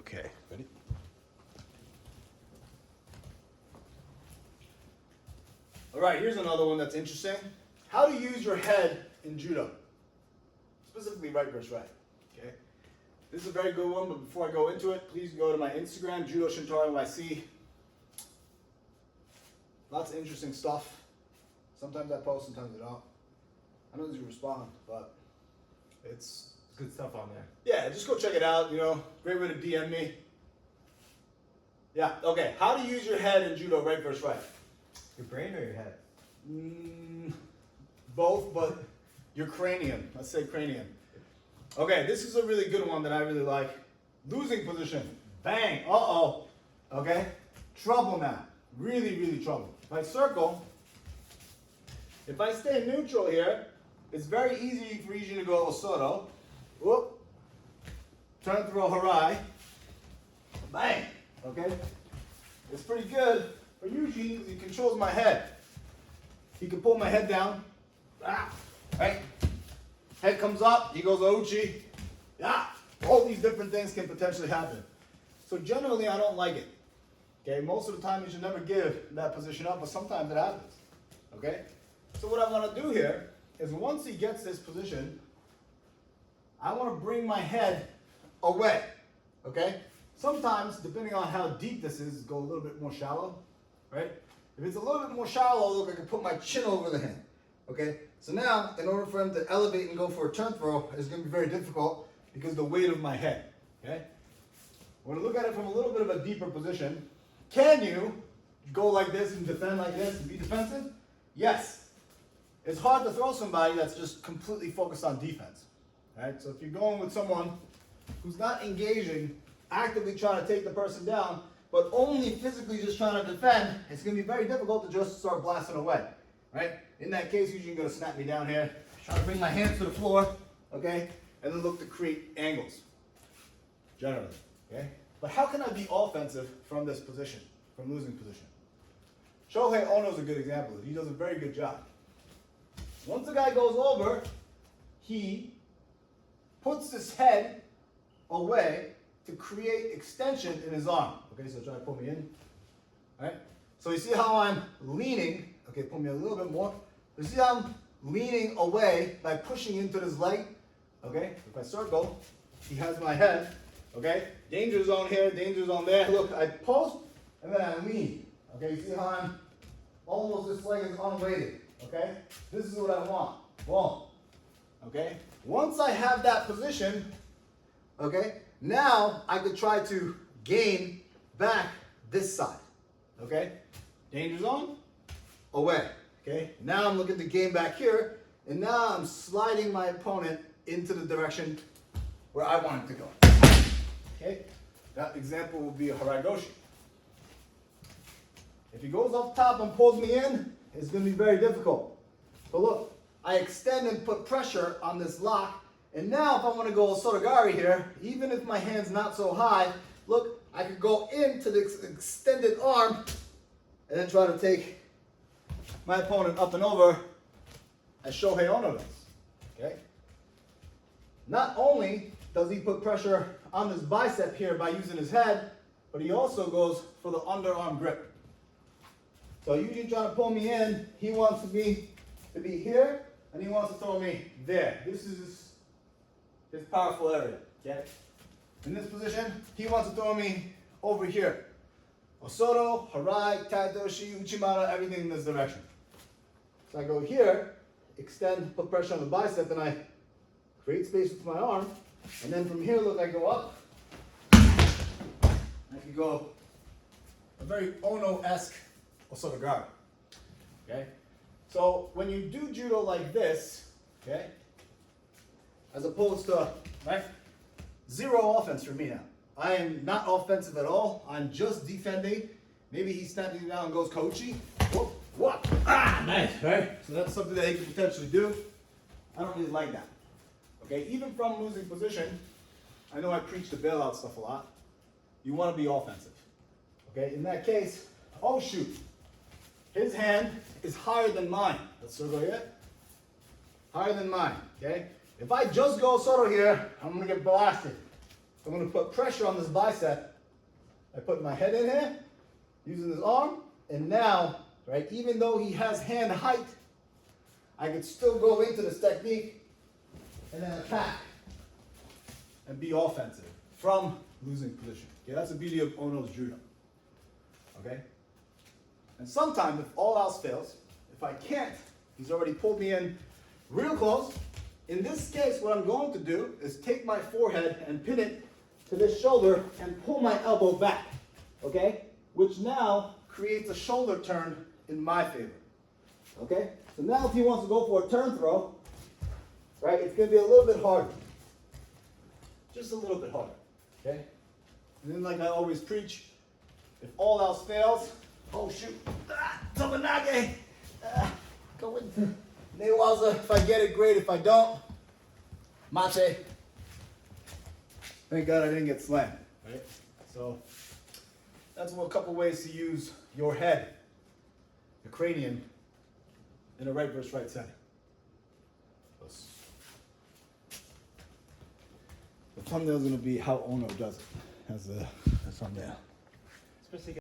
Okay, ready? All right, here's another one that's interesting. How to use your head in judo, specifically right versus right. Okay, this is a very good one. But before I go into it, please go to my Instagram, Judo Shintaro NYC. Lots of interesting stuff. Sometimes I post, sometimes I don't. I don't usually respond, but it's Good stuff on there. yeah. Just go check it out. You know, great way to DM me. Yeah. Okay. How to use your head in judo, right versus right. Your brain or your head? Both, but your cranium. Let's say cranium. Okay, this is a really good one that I really like. Losing position. Bang. Uh-oh. Okay. Trouble now. Really, really trouble. If I circle, if I stay neutral here, it's very easy for you to go Osoto. Whoop. Turn through a Harai. Bang. Okay. It's pretty good for Yuji because he controls my head. He can pull my head down. Ah. Right. Head comes up. He goes Ouchi. Yeah. All these different things can potentially happen. So generally, I don't like it. Okay. Most of the time, you should never give that position up, but sometimes it happens. Okay. So what I want to do here is once he gets this position, I want to bring my head away. Okay. Sometimes, depending on how deep this is, go a little bit more shallow. Right. If it's a little bit more shallow, look, I can put my chin over the hand. Okay. So now, in order for him to elevate and go for a turn throw, it's going to be very difficult because of the weight of my head. Okay. We're going to look at it from a little bit of a deeper position. Can you go like this and defend like this and be defensive? Yes. It's hard to throw somebody that's just completely focused on defense. Right? So if you're going with someone who's not engaging, actively trying to take the person down, but only physically just trying to defend, it's going to be very difficult to just start blasting away. Right? In that case, usually you're going to snap me down here, try to bring my hands to the floor, okay, and then look to create angles, generally. Okay? But how can I be offensive from this position, from losing position? Shohei Ono is a good example. He does a very good job. Once the guy goes over, he puts his head away to create extension in his arm. Okay, so try to pull me in. All right? So you see how I'm leaning. Okay, pull me a little bit more. You see how I'm leaning away by pushing into this leg. Okay, if I circle, he has my head. Okay, danger zone here, danger zone there. Look, I post and then I lean. Okay, you see how I'm almost, this leg is unweighted. Okay, this is what I want. Boom. Okay, once I have that position, okay, now I could try to gain back this side. Okay, danger zone, away. Okay, now I'm looking to gain back here, and now I'm sliding my opponent into the direction where I want him to go. Okay, that example will be a Haragoshi. If he goes up top and pulls me in, it's going to be very difficult. But look, I extend and put pressure on this lock, and now if I want to go Osotogari here, even if my hand's not so high, look, I could go into the extended arm and then try to take my opponent up and over as Shohei Ono does. Okay? Not only does he put pressure on this bicep here by using his head, but he also goes for the underarm grip. So usually trying to pull me in, he wants me to be here, and he wants to throw me there. This is his powerful area. Okay? In this position, he wants to throw me over here. Osoto, Harai, Taidoshi, Uchimata, everything in this direction. So I go here, extend, put pressure on the bicep, and I create space with my arm. And then from here, look, I go up. I can go a very Ono-esque Osotogari. Okay? So when you do judo like this, okay, as opposed to, right, zero offense for me now. I am not offensive at all. I'm just defending. Maybe he snaps me down and goes Kochi. Whoop, whoop. Ah, nice, right? So that's something that he could potentially do. I don't really like that. Okay, even from losing position, I know I preach the bailout stuff a lot. You want to be offensive. Okay, in that case, oh shoot. His hand is higher than mine. Let's circle here. Higher than mine, okay? If I just go Soto here, I'm going to get blasted. I'm gonna put pressure on this bicep. I put my head in here, using this arm, and now, right, even though he has hand height, I can still go into this technique and then attack and be offensive from losing position. Okay, that's the beauty of Ono's judo. Okay? And sometimes, if all else fails, if I can't, he's already pulled me in real close. In this case, what I'm going to do is take my forehead and pin it to this shoulder and pull my elbow back. Okay? Which now creates a shoulder turn in my favor. Okay? So now if he wants to go for a turn throw, right, it's going to be a little bit harder. Just a little bit harder. Okay? And then like I always preach, if all else fails, oh shoot, Tobanage, go in. Newaza, if I get it, great. If I don't, mate. Thank God I didn't get slammed, right? So that's a couple ways to use your head, your cranium, in a right versus right setting. The thumbnail is going to be how Ono does it as a thumbnail. Especially